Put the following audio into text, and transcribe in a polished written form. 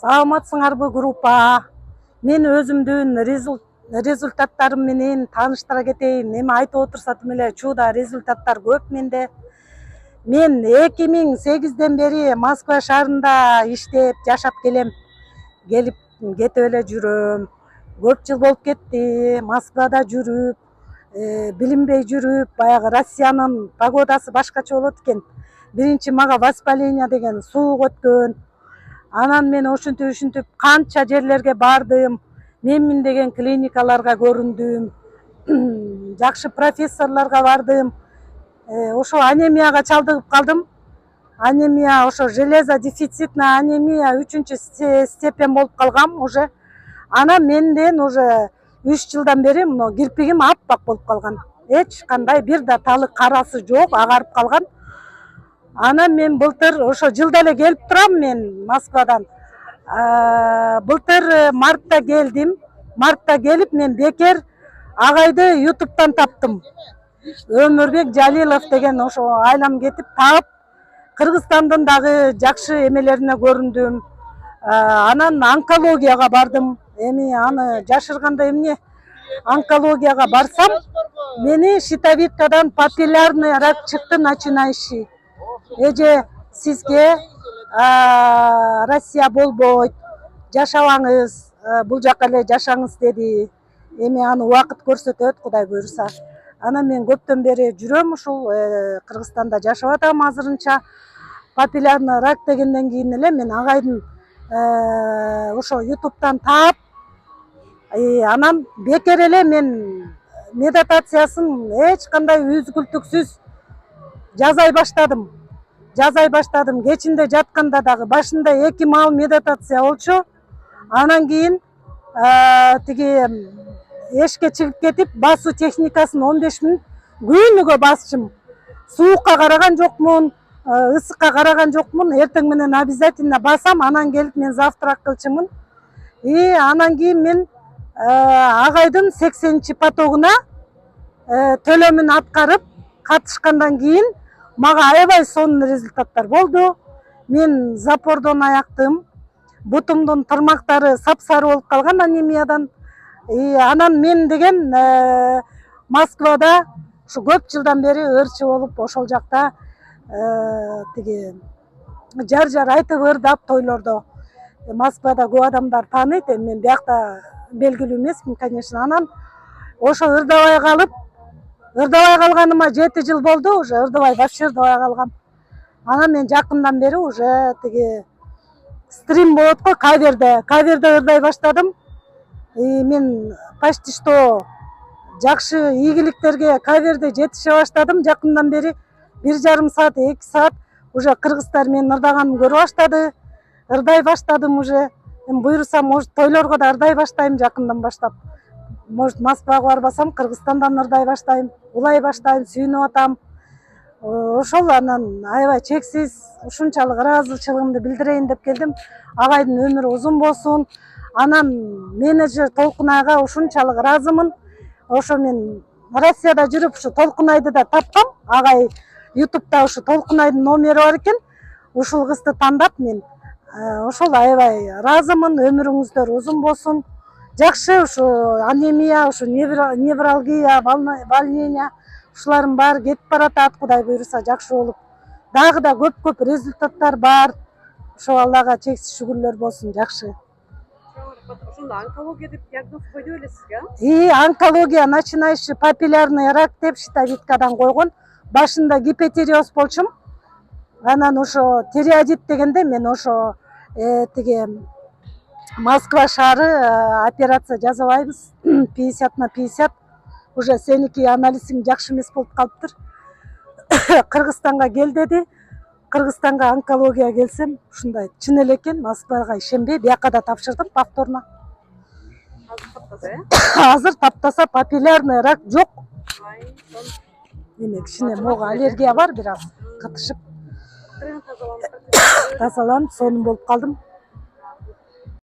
Саламатсыңарбы группа? Мен өзүмдүн результаттарым менен тааныштыра кетейин. Эми айтып отурсатым эле чууда результаттар көп менде. Мен 2008-ден бери Москва шаарында иштеп, жашап келем. Келип кетип эле жүрөм. Көп жыл болуп кетти. Москвада жүрүп, билинбей жүрүп, баягы Россиянын погодасы башкача болот экен. Биринчи мага воспаление деген суук өткөн. Анан мен ушинтип канча жерлерге бардым. Менмин деген клиникаларга көрүндүм. Жакшы профессорлорго бардым. Ошо анемияга чалдыгып калдым. Анемия, ошо железо дефицитная анемия 3-чү степень болуп калгам уже. Анан менден уже 3 жылдан бери мына кирпигим аппак болуп калган. Эч кандай бир да талы карасы жок, агарып калган. Анан мен былтыр ошо жылда эле келип турам мен Москвадан. Былтыр мартта келдим. Мартта келип мен бекер агайды YouTube'дан таптым. Өмүрбек Жалилов деген ошо айлам кетип таап, Кыргызстандын дагы жакшы эмелерине көрүндүм. Анан онкологияга бардым. Эми аны жашырганда эмне? Онкологияга барсам, мени щитовидкадан папиллярный рак чыкты начинающий. Эже сизге Россия болбойт, жашабаңыз, бул жака эле жашаңыз деди. Эми аны убакыт көрсөтөт, Кудай буйруса. Анан мен көптөн бери жүрөм ушул Кыргызстанда жашап атам азырынча. Папиллярный рак дегенден кийин эле мен агайдын ошо YouTube'дан таап, анан бекер эле мен медитациясын эч кандай үзгүлтүксүз жазай баштадым. Кечинде жатканда дагы башында 2 маал медитация болчу. Анан кийин тиги эшикке чыгып кетип, басуу техникасын 15 мүнөт күнүгө басчым. Суукка караган жокмун, ысыкка караган жокмун. Эртең менен обязательно басам, анан келип мен завтрак кылчумун. Анан кийин мен агайдын 80-чи потогуна төлөмүн аткарып катышкандан кийин мага аябай сонун результаттар болду. Мен запордон аяктым. Бутумдун тырмактары сапсары болуп калган анемиядан. Анан мен деген Москвада ушу көп жылдан бери ырчы болуп, ошол жакта тиги жар айтып ырдап тойлордо. Москвада көп адамдар тааныйт, мен биякта белгилүү эмесмин, конечно. Анан ошо ырдабай калганыма 7 жыл болду, уже вообще ырдабай калгам. Анан мен жакындан бери уже тиги стрим болот го, каверде ырдай баштадым. Мен почти что жакшы ийгиликтерге каверде жетише баштадым. Жакындан бери 1,5 саат, 2 саат уже кыргыздар менин ырдаганымды көрүп баштады. Ырдай баштадым уже. Буйруса, может, тойлорго да ырдай баштайм жакындан баштап. Может, Москвага барбасам, Кыргызстандан ырдай баштайм, улай баштайм, сүйүнүп атам. Ошол анан аябай чексиз ушунчалык ыраазычылыгымды билдирейин деп келдим. Агайдын өмүрү узун болсун. Анан менеджер Толкунайга ушунчалык ыраазымын. Ошо мен Россияда жүрүп ушу Толкунайды да тапкам. Агай YouTube'да ушу Толкунайдын номери бар экен. Ушул кызды тандап мен ошол аябай ыраазымын. Өмүрүңүздөр узун болсун. Жакшы ушу анемия, ушу невралгия, волнение ушулардын баары кетип баратат, Кудай буйруса жакшы болуп. Дагы да көп результаттар бар. Ошо Аллага чексиз шүгүрлөр болсун, жакшы. Ошондо онкология деп диагноз койду беле сизге? Онкология начинающий папиллярный рак деп щитовидкадан койгон. Башында гипотиреоз болчум. Анан ошо тиреодит дегенде мен ошо тиги Москва шаары операция жасабайбыз. 50/50. Уже сеники анализиң жакшы эмес болуп калыптыр. Кыргызстанга кел деди. Кыргызстанга онкология келсем, ушундай чын эле экен, Москвага ишенбей, бияка да тапшырдым повторно. Азыр таптаса папиллярный рак жок. Эми кичине мога аллергия бар, бир аз кытышып. Тазаланып сонун болуп калдым.